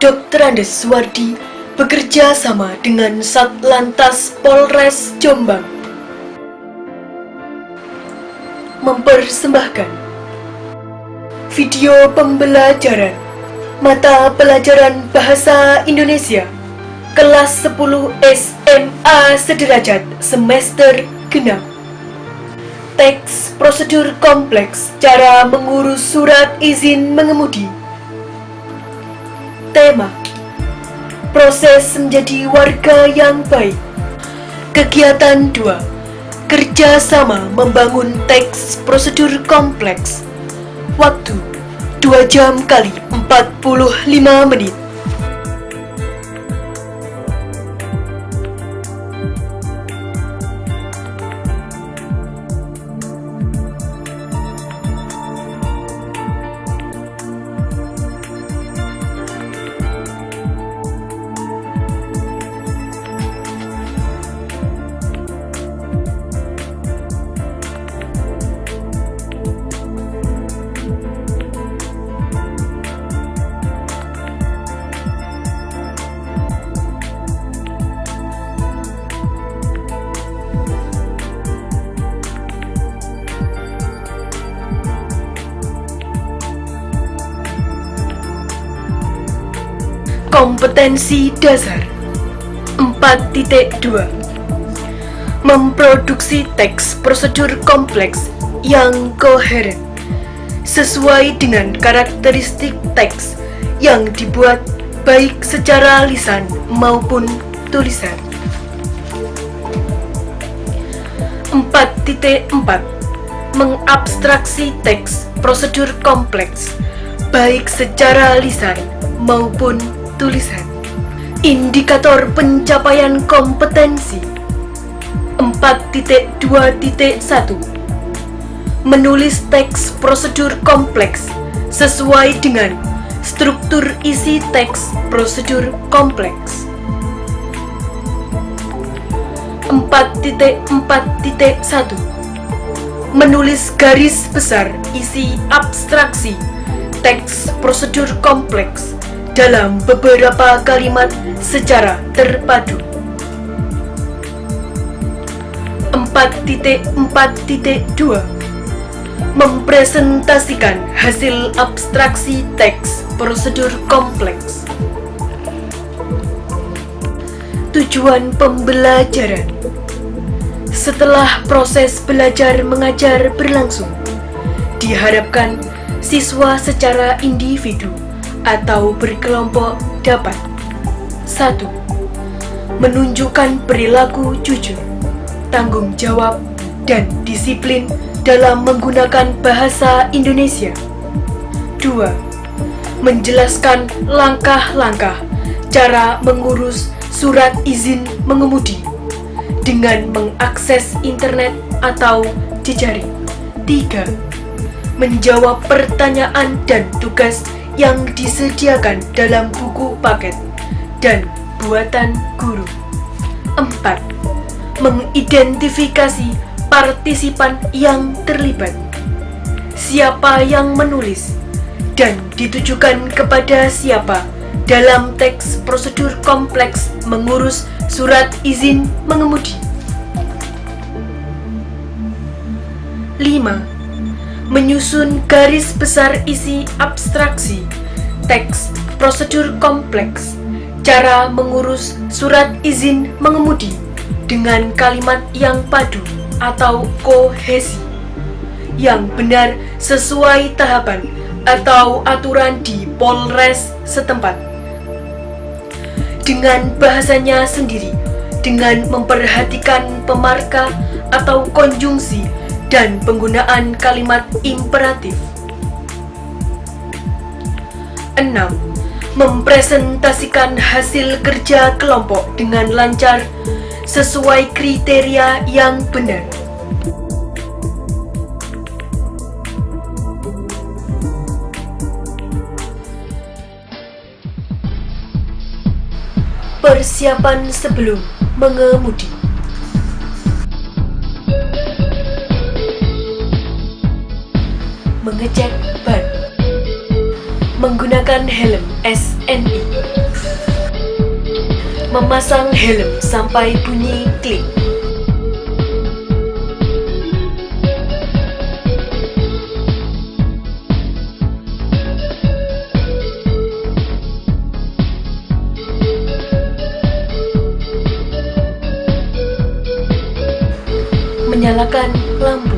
Dr. Andes Suwardi bekerja sama dengan Satlantas Polres Jombang mempersembahkan video pembelajaran mata pelajaran Bahasa Indonesia kelas 10 SMA sederajat semester genap. Teks prosedur kompleks cara mengurus surat izin mengemudi. Tema: proses menjadi warga yang baik. Kegiatan 2: kerjasama membangun teks prosedur kompleks. Waktu 2 jam kali 45 menit. Kompetensi dasar 4.2 memproduksi teks prosedur kompleks yang koheren sesuai dengan karakteristik teks yang dibuat baik secara lisan maupun tulisan. 4.4 mengabstraksi teks prosedur kompleks baik secara lisan maupun tulisan. Indikator pencapaian kompetensi 4.2.1 menulis teks prosedur kompleks sesuai dengan struktur isi teks prosedur kompleks. 4.4.1 menulis garis besar isi abstraksi teks prosedur kompleks dalam beberapa kalimat secara terpadu. 4.4.2 mempresentasikan hasil abstraksi teks prosedur kompleks. Tujuan pembelajaran: setelah proses belajar mengajar berlangsung, diharapkan siswa secara individu atau berkelompok dapat 1. Menunjukkan perilaku jujur, tanggung jawab, dan disiplin dalam menggunakan bahasa Indonesia. 2. Menjelaskan langkah-langkah cara mengurus surat izin mengemudi dengan mengakses internet atau jejaring. 3. Menjawab pertanyaan dan tugas yang disediakan dalam buku paket dan buatan guru. 4. Mengidentifikasi partisipan yang terlibat, siapa yang menulis, dan ditujukan kepada siapa dalam teks prosedur kompleks mengurus surat izin mengemudi. 5. Menyusun garis besar isi abstraksi teks prosedur kompleks cara mengurus surat izin mengemudi dengan kalimat yang padu atau kohesi yang benar sesuai tahapan atau aturan di Polres setempat dengan bahasanya sendiri, dengan memperhatikan pemarka atau konjungsi dan penggunaan kalimat imperatif. 6. Mempresentasikan hasil kerja kelompok dengan lancar sesuai kriteria yang benar. Persiapan sebelum mengemudi. Mengecek ban, Menggunakan helm SNI. Memasang helm sampai bunyi klik. Menyalakan lampu.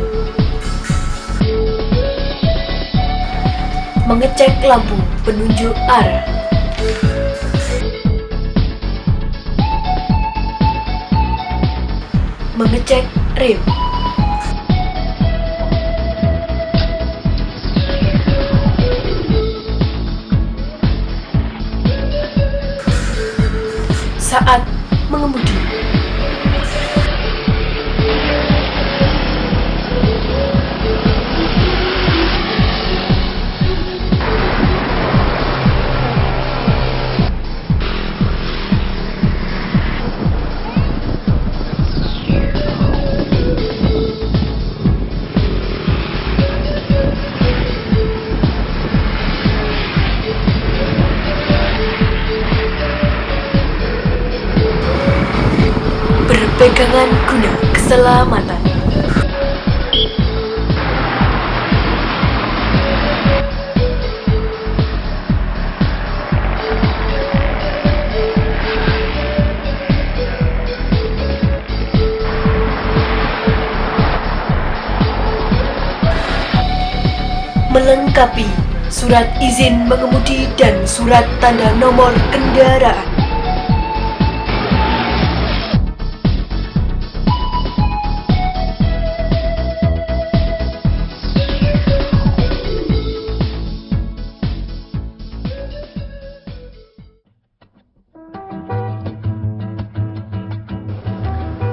Mengecek lampu penunjuk arah. Mengecek rem. Saat mengemudi. Berpegangan guna keselamatan. Melengkapi surat izin mengemudi dan surat tanda nomor kendaraan.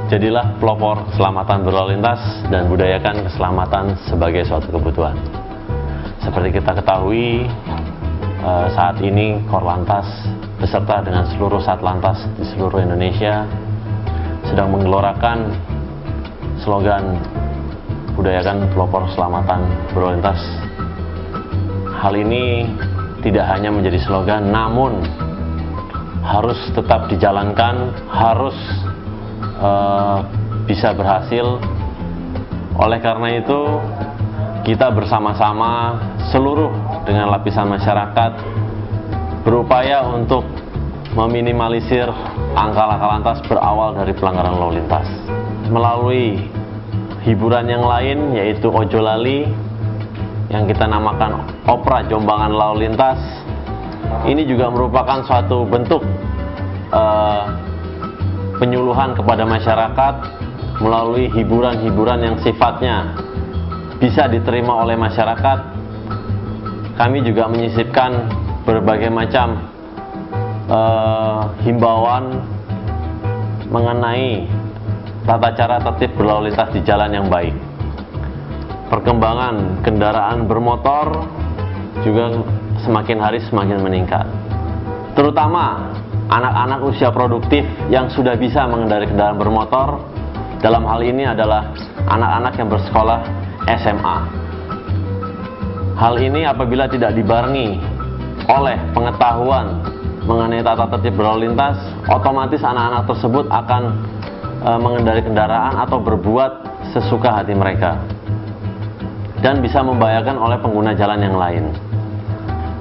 Jadilah pelopor keselamatan berlalu lintas dan budayakan keselamatan sebagai suatu kebutuhan. Seperti kita ketahui, saat ini Korlantas beserta dengan seluruh Satlantas di seluruh Indonesia sedang menggelorakan slogan budayakan pelopor keselamatan berlalu lintas. Hal ini tidak hanya menjadi slogan, namun harus tetap dijalankan, harus bisa berhasil. Oleh karena itu, kita bersama-sama seluruh dengan lapisan masyarakat berupaya untuk meminimalisir angka laka lantas berawal dari pelanggaran lalu lintas melalui hiburan yang lain, yaitu Ojo Lali yang kita namakan Opera Jombangan Lalu Lintas. Ini juga merupakan suatu bentuk penyuluhan kepada masyarakat melalui hiburan-hiburan yang sifatnya bisa diterima oleh masyarakat. Kami juga menyisipkan berbagai macam himbauan mengenai tata cara tertib berlalu lintas di jalan yang baik. Perkembangan kendaraan bermotor juga semakin hari semakin meningkat, terutama anak-anak usia produktif yang sudah bisa mengendarai kendaraan bermotor. Dalam hal ini adalah anak-anak yang bersekolah SMA. Hal ini apabila tidak dibarengi oleh pengetahuan mengenai tata tertib berlalu lintas, otomatis anak-anak tersebut akan mengendarai kendaraan atau berbuat sesuka hati mereka dan bisa membahayakan oleh pengguna jalan yang lain.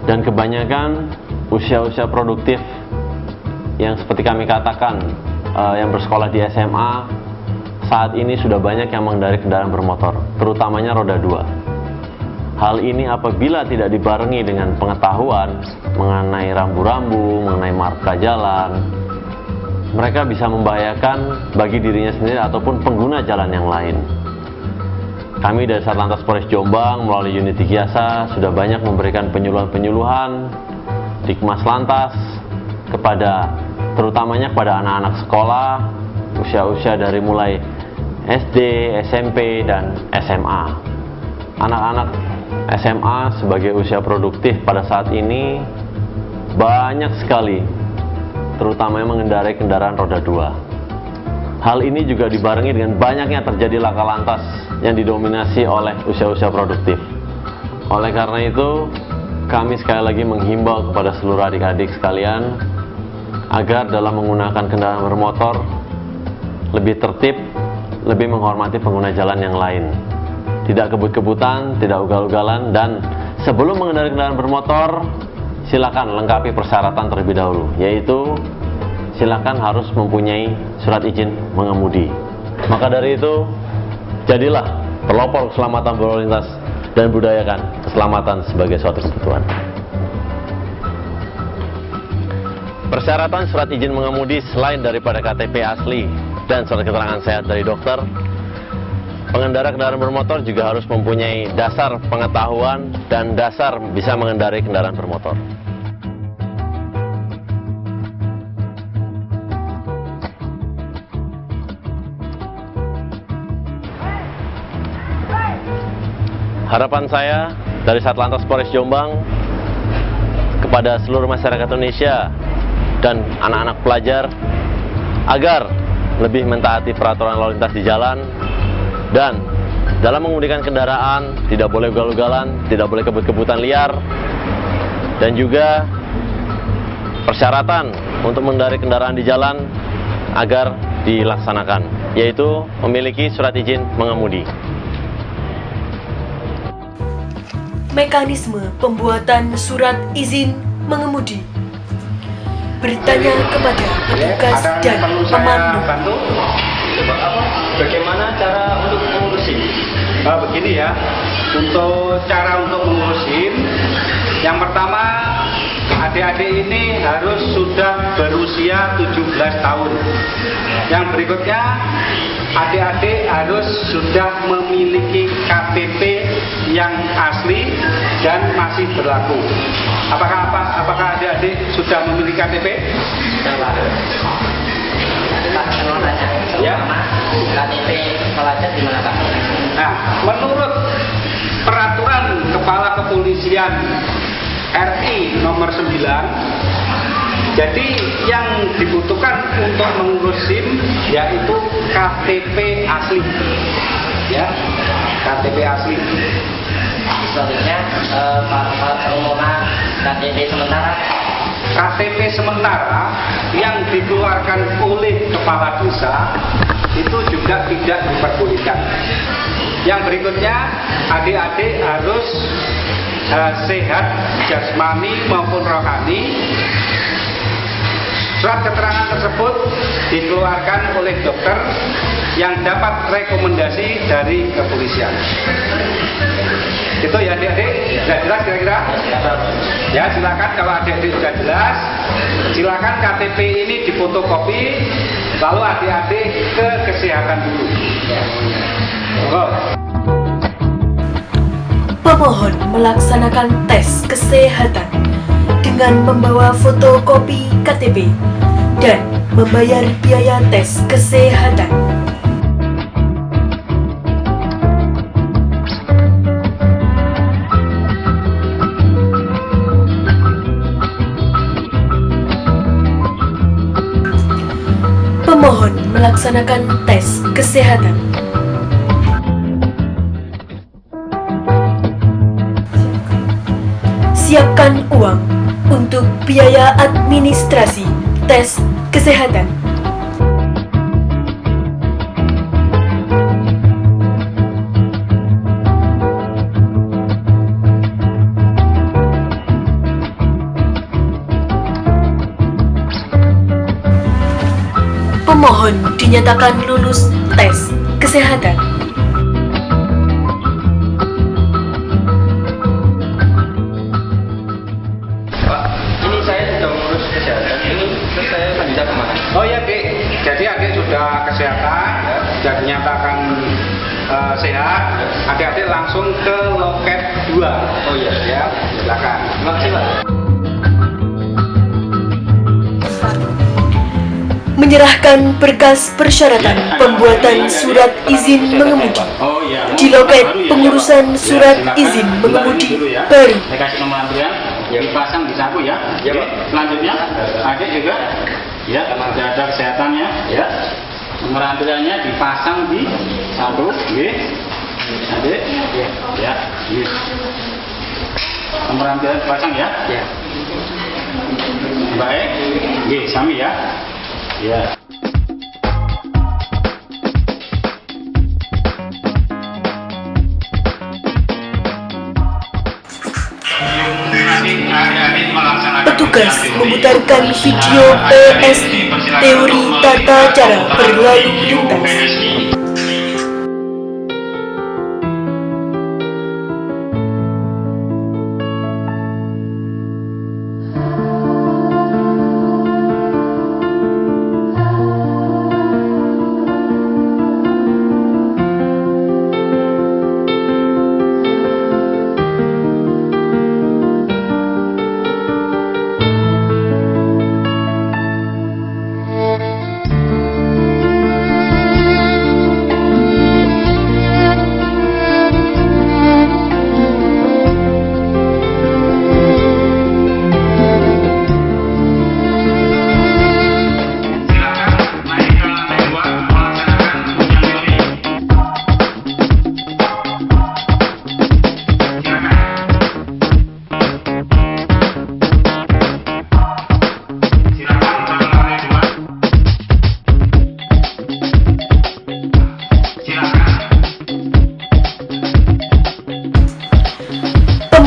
Dan kebanyakan usia-usia produktif yang seperti kami katakan, yang bersekolah di SMA, saat ini sudah banyak yang mengendarai kendaraan bermotor, terutamanya roda 2. Hal ini apabila tidak dibarengi dengan pengetahuan mengenai rambu-rambu, mengenai marka jalan, mereka bisa membahayakan bagi dirinya sendiri ataupun pengguna jalan yang lain. Kami dari Satlantas Polres Jombang melalui unit Digiasa sudah banyak memberikan penyuluhan-penyuluhan Dikmas Lantas kepada terutamanya kepada anak-anak sekolah usia-usia dari mulai SD, SMP, dan SMA. Anak-anak SMA sebagai usia produktif pada saat ini banyak sekali, terutama yang mengendarai kendaraan roda 2. Hal ini juga dibarengi dengan banyaknya terjadi laka lantas yang didominasi oleh usia-usia produktif. Oleh karena itu, kami sekali lagi menghimbau kepada seluruh adik-adik sekalian agar dalam menggunakan kendaraan bermotor lebih tertib, lebih menghormati pengguna jalan yang lain. Tidak kebut-kebutan, tidak ugal-ugalan, dan sebelum mengendarai kendaraan bermotor, silakan lengkapi persyaratan terlebih dahulu, yaitu silakan harus mempunyai surat izin mengemudi. Maka dari itu, jadilah pelopor keselamatan berlalu lintas dan budayakan keselamatan sebagai suatu kebutuhan. Persyaratan surat izin mengemudi selain daripada KTP asli dan surat keterangan sehat dari dokter, pengendara kendaraan bermotor juga harus mempunyai dasar pengetahuan dan dasar bisa mengendarai kendaraan bermotor. Harapan saya dari Satlantas Polres Jombang kepada seluruh masyarakat Indonesia dan anak-anak pelajar agar lebih mentaati peraturan lalu lintas di jalan, dan dalam mengemudikan kendaraan tidak boleh ugal-ugalan, tidak boleh kebut-kebutan liar, dan juga persyaratan untuk mengendarai kendaraan di jalan agar dilaksanakan, yaitu memiliki surat izin mengemudi. Mekanisme pembuatan surat izin mengemudi. Bertanya kepada petugas dan pemandu. Bagaimana cara untuk mengurusin? Begini ya, untuk cara untuk mengurusin, yang pertama adik-adik ini harus sudah berusia 17 tahun. Yang berikutnya, adik-adik harus sudah memiliki KTP yang asli dan masih berlaku. Apakah adik-adik sudah memiliki KTP? Ya. KTP pelajar di mana, Pak? Nah, menurut peraturan Kepala Kepolisian RI nomor 9, jadi yang dibutuhkan untuk mengurus SIM yaitu KTP asli. Ya, KTP asli. Selanjutnya, pengumuman KTP sementara. KTP sementara yang dikeluarkan oleh kepala desa itu juga tidak diperbolehkan. Yang berikutnya, adik-adik harus sehat jasmani maupun rohani. Surat keterangan tersebut dikeluarkan oleh dokter yang dapat rekomendasi dari kepolisian. Itu ya adik-adik, sudah jelas kira-kira? Ya, silakan kalau adik-adik sudah jelas, silakan KTP ini difotokopi, lalu adik-adik ke kesehatan dulu. Pemohon melaksanakan tes kesehatan dengan membawa fotokopi KTP dan membayar biaya tes kesehatan. Pemohon melaksanakan tes kesehatan. Siapkan uang untuk biaya administrasi tes kesehatan. Pemohon dinyatakan lulus tes kesehatan. Pak, ini saya sudah mengurus kesehatan, ini terus saya lanjut kemana? Oh ya, Dek. Jadi adik sudah kesehatan, sudah dinyatakan sehat, adik-adik langsung ke loket 2. Oh iya, ya, silakan. Terima kasih, Pak. Menyerahkan berkas persyaratan pembuatan surat izin mengemudi di loket pengurusan surat izin mengemudi baru. Saya kasih nomor antrian, dipasang di saku ya. Selanjutnya, adik juga, ya, sudah ada kesehatannya, ya. Nomor antriannya dipasang di saku, adik, ya. Nomor rantai pasang ya? Ya. Baik. Oke, sami ya. Ya. Petugas memutarkan video PSI teori tata cara berlalu lintas.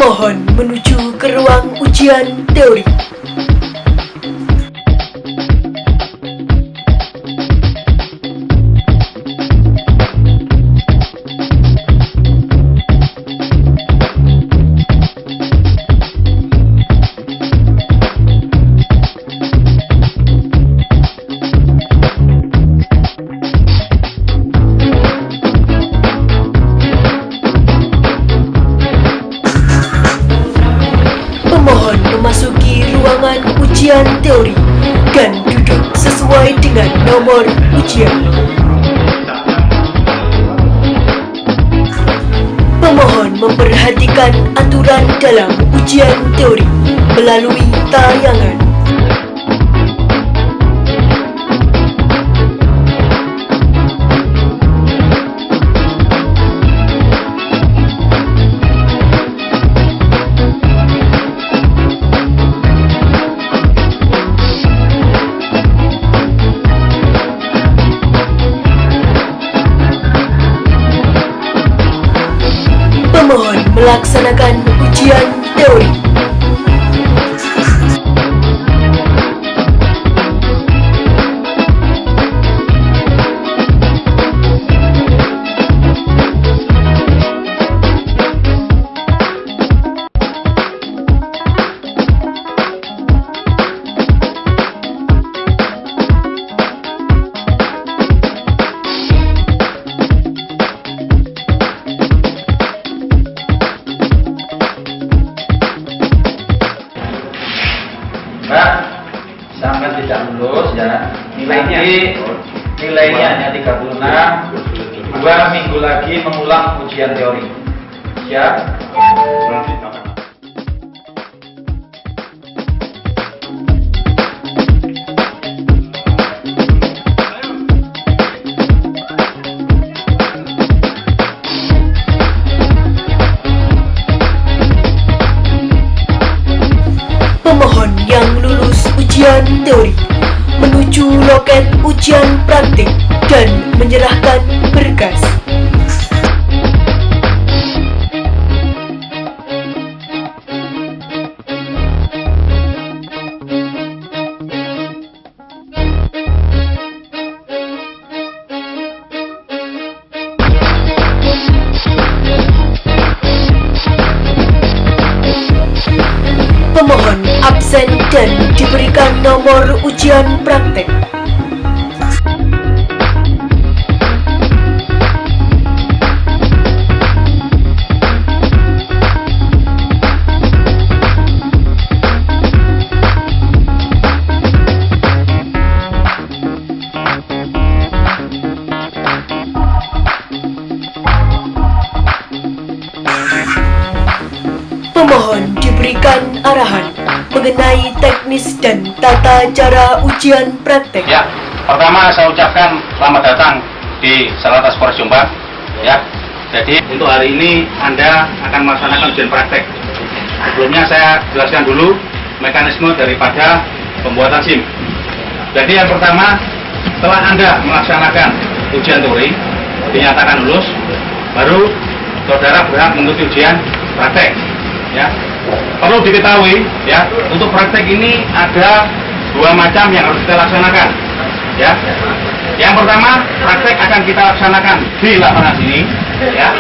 Pemohon menuju ke ruang ujian teori. Pemohon memasuki ruangan ujian teori dan duduk sesuai dengan nomor ujian. Pemohon memperhatikan aturan dalam ujian teori melalui tayangan. Pemohon melaksanakan ujian teori. Mbak, sampai tidak lulus ya. Nilainya hanya 36. 2 minggu lagi mengulang ujian teori. Siap? Pemohon yang lulus ujian teori menuju loket ujian praktik dan menyerahkan berkas. Pemohon absen dan diberikan nomor ujian praktek. Pemohon diberikan arahan mengenai teknis dan tata cara ujian praktek. Ya, pertama saya ucapkan selamat datang di Satlantas Polres Jombang. Ya, Jadi untuk hari ini Anda akan melaksanakan ujian praktek. Sebelumnya saya jelaskan dulu mekanisme daripada pembuatan SIM. Jadi yang pertama, setelah Anda melaksanakan ujian teori, dinyatakan lulus, baru saudara berhak mengikuti ujian praktek. Ya, perlu diketahui ya, untuk praktek ini ada dua macam yang harus kita laksanakan. Ya, yang pertama praktek akan kita laksanakan di lapangan sini. Ya,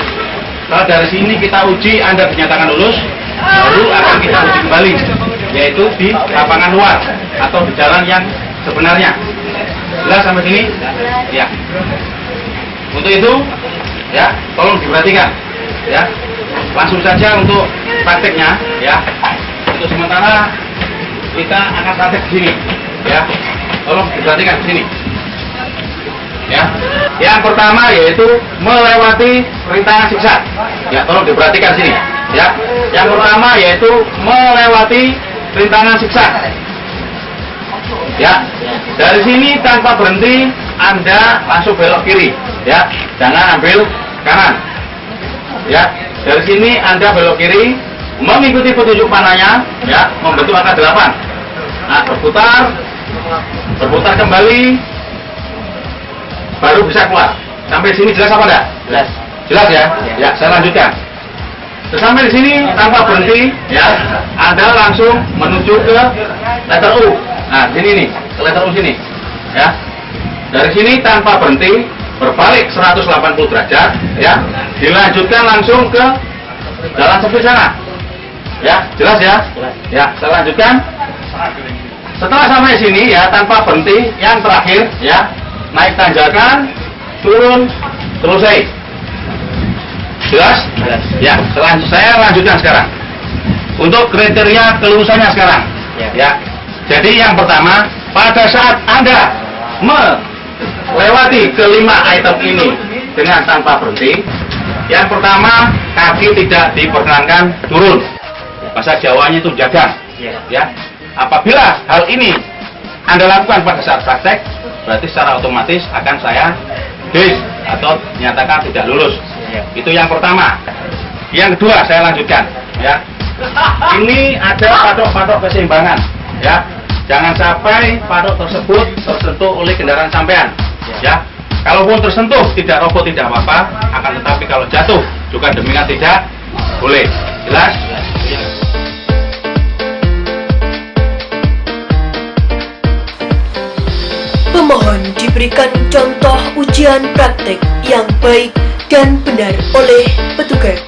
kalau dari sini kita uji Anda dinyatakan lulus, baru akan kita uji kembali, yaitu di lapangan luar atau di jalan yang sebenarnya. Jelas sampai sini? Ya. Untuk itu, ya, tolong diperhatikan. Ya, langsung saja untuk prakteknya. Ya, untuk sementara kita akan praktek di sini. Ya, tolong diperhatikan di sini. Ya, yang pertama yaitu melewati rintangan siksa. Ya, tolong diperhatikan sini. Ya, yang pertama yaitu melewati rintangan siksa. Ya, dari sini tanpa berhenti Anda langsung belok kiri. Ya, jangan ambil kanan. Ya, dari sini Anda belok kiri, mengikuti petunjuk panahnya. Ya, membentuk angka 8. Nah, berputar kembali. Baru bisa keluar. Sampai sini jelas apa enggak? Jelas. Jelas ya? Ya, saya lanjutkan. Sampai di sini tanpa berhenti, ya, Anda langsung menuju ke letter U. Nah, sini nih, ke letter U sini. Ya. Dari sini tanpa berhenti, berbalik 180 derajat, ya. Dilanjutkan langsung ke jalan sempit sana. Ya, jelas ya? Jelas. Ya, saya lanjutkan. Setelah sampai sini ya, tanpa berhenti, yang terakhir ya, naik tanjakan, turun, selesai. Jelas? Jelas. Ya, saya lanjutkan sekarang. Untuk kriteria kelulusannya sekarang. Ya. Jadi yang pertama, pada saat Anda melewati kelima item ini dengan tanpa berhenti, yang pertama, kaki tidak diperkenankan turun. Bahasa Jawanya itu jagang. Ya. Apabila hal ini Anda lakukan pada saat praktek, berarti secara otomatis akan saya dis atau nyatakan tidak lulus. Itu yang pertama. Yang kedua saya lanjutkan. Ya, ini ada patok-patok keseimbangan. Ya, jangan sampai patok tersebut tersentuh oleh kendaraan sampean. Ya, kalaupun tersentuh tidak roboh tidak apa-apa. Akan tetapi kalau jatuh juga demikian tidak boleh. Jelas? Pemohon diberikan contoh ujian praktek yang baik dan benar oleh petugas.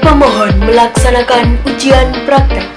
Pemohon melaksanakan ujian praktek.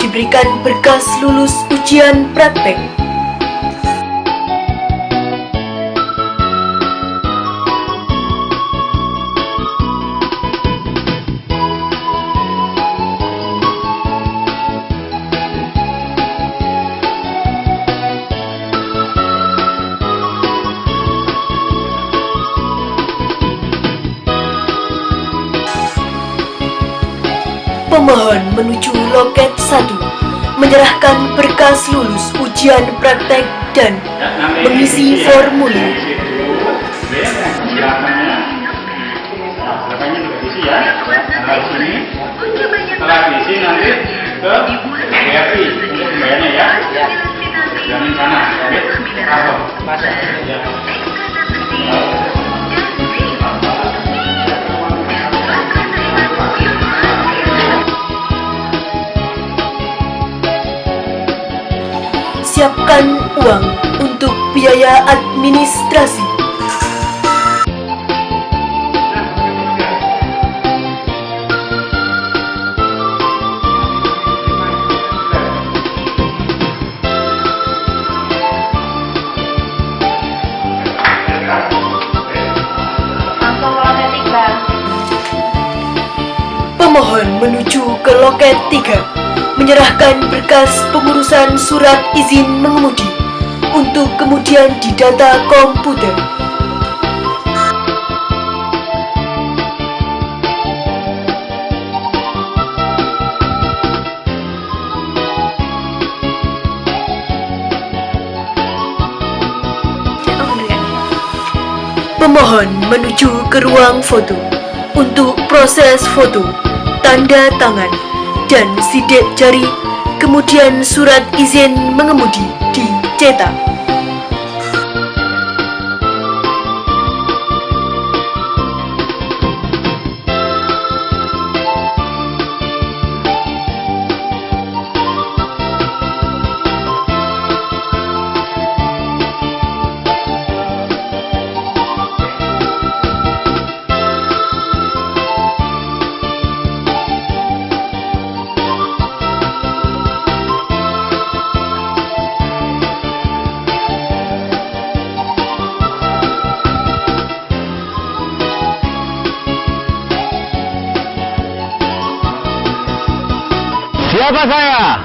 diberikan berkas lulus ujian praktek. Pemohon menuju loket 1, menyerahkan berkas lulus ujian praktek dan mengisi formulir. Silakannya juga diisi ya. Nah, di sini. Setelah diisi nanti ke BRI untuk pembayarannya ya. Jamin sana. Pasang. Ya. Siapkan uang untuk biaya administrasi. Pemohon menuju ke loket 3, menyerahkan berkas pengurusan surat izin mengemudi untuk kemudian didata komputer. Pemohon menuju ke ruang foto untuk proses foto, tanda tangan, dan sidik jari, kemudian surat izin mengemudi dicetak. Siapa saya?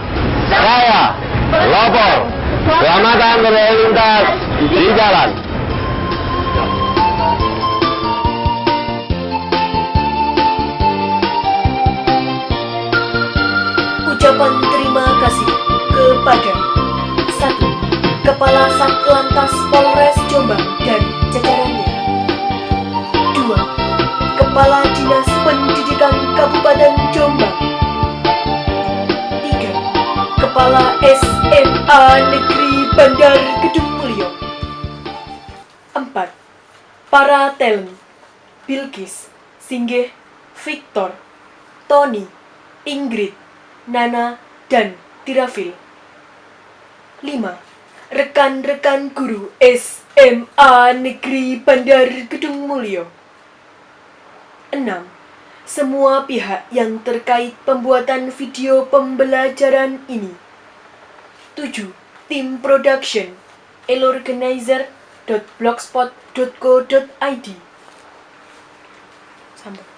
Saya, pelopor keselamatan berlalu lintas di jalan. Ucapan terima kasih kepada 1. Kepala Satlantas Polres Jombang dan jajarannya. 2. Kepala Dinas Pendidikan Kabupaten Jombang. 3. Kepala SMA Negeri Bandar Kedung Mulyo. 4. Para talent Bilkis, Singgih, Victor, Tony, Ingrid, Nana, dan Tirafil. 5. Rekan-rekan guru SMA Negeri Bandar Kedung Mulyo. 6. Semua pihak yang terkait pembuatan video pembelajaran ini. 7. Tim production elorganizer.blogspot.co.id. Sampai.